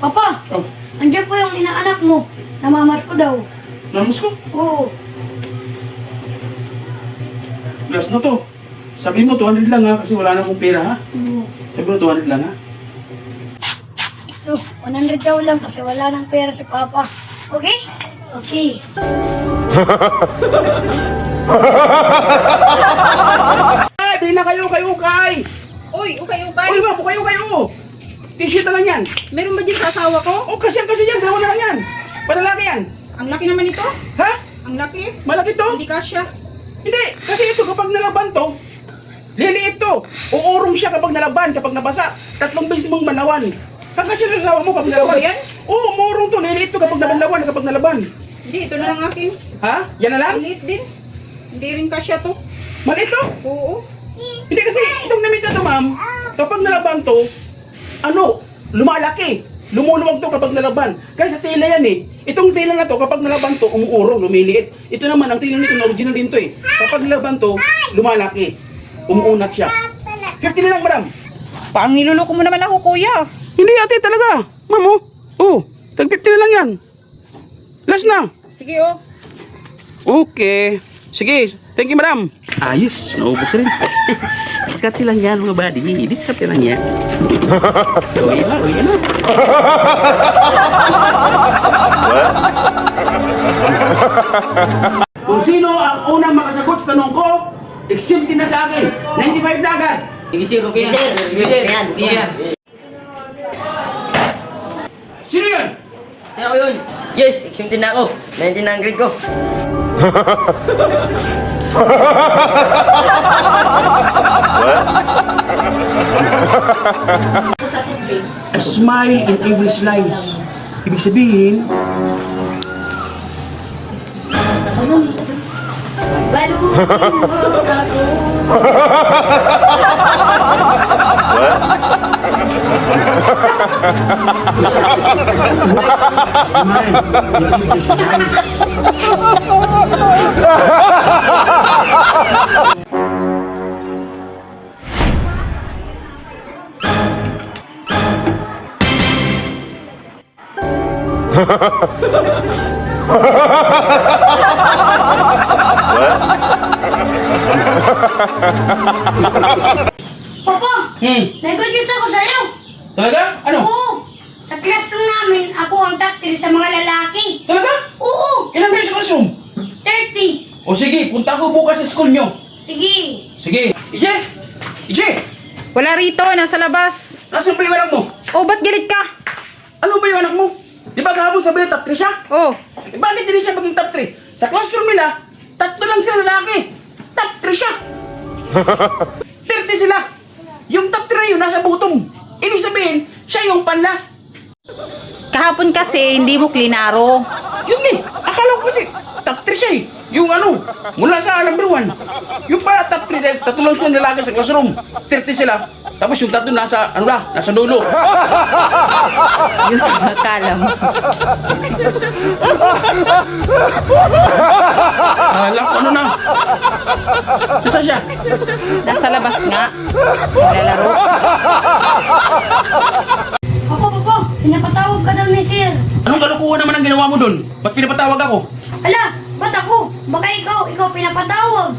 Papa, Oh, andiyan po yung inaanak mo. Namamas ko daw. namus ko. Oo. Last na to. Sabi mo 200 lang ha, kasi wala na akong pera ha. Oo. Sabi mo 200 lang ha. So, 100 daw lang kasi wala nang pera si Papa. Okay? Okay. Ay, bili na kayo, ukay! Uy, ukay-ukay. Uy, ma'am, kayo! T-shirt na lang yan. Meron ba dyan sa asawa ko? Oh, kasi yan, dalawa na lang yan. Panalaki yan. Ang laki naman ito. Ha? Ang laki. Malaki to? Hindi kasya. Hindi, kasi ito kapag nalaban to, liliit to. Uurong siya kapag nalaban, kapag nabasa. 3 beses mong manawan. Kasi nasawa mo kapag nalaban. Ito ba yan? Oo, umurong to. Liliit to kapag nabanlawan, kapag nalaban. Hindi, ito na lang akin. Ha? Yan na lang? Ang liit din. Hindi rin kasya to. Maliit to? Oo. Hindi kasi itong namit na to, ma'am, kapag nalaban to, lumalaki. Lumuluwag to kapag nalaban. Kasi sa tela yan eh. Itong tela na to, kapag nalaban to, umuurong, lumiliit. Ito naman, ang tela nito, original din to eh. Kapag nalaban to, lumalaki. Umuunat siya. 50 na lang, madam. Parang niluloko mo naman ako, kuya. Hindi ate, talaga. Ma'am, oh. Oh, tag 50 na lang yan. Last na. Sige, oh. Okay. Sige, thank you, madam. Ayos, naubos rin. Diskarte lang yan, mga buddy. Diskarte lang yan. Uwi na. Kung sino ang unang makasagot sa tanong ko, exempted na sa akin. 95 na agad. Sige, sir. Okay yan. Okay yan. Sino yun? Ako yun. Yes, exempted na ako. 19 na ang grade ko. A smile in every slice. Ibig sabihin, Balutin mo ako. smile in every slice. Papa, Hmm, may good news ako sa'yo. talaga? Ano? Oo. Sa classroom namin, ako ang top 3 sa mga lalaki. Talaga? Oo. Ilan kayo sa classroom? 30. O sige, punta ko bukas sa school nyo. Sige. Sige. Ije! Ije! Wala rito, nasa labas. Nasaan ba yung anak mo? Oh, ba't galit ka? Ano ba yung anak mo? Di ba kahapon sabi top 3 siya? Oh, Eh, bakit hindi siya maging top 3? Sa classroom nila, 3 lang sila lalaki. Top 3 siya. 30 sila. Yung top 3 na yun, nasa bottom. Ibig sabihin, siya yung panlast. kahapon kasi hindi mo klinaro. Yun eh. Akala ko kasi top 3 siya eh. Yung mula sa number 1. Yung para top 3 dahil 3 lang sila lalaki sa classroom. 30 sila. Tapos yung 3 nasa, nasa dulo. Yun ang akala mo. Alam ko na. Nasaan siya? Nasa labas nga. Naglalaro. Papa, pinapatawag ka daw ni Sir. Anong kalukuhan naman ang ginawa mo dun? Ba't pinapatawag ako? Ala, ba't ako? Baka ikaw pinapatawag.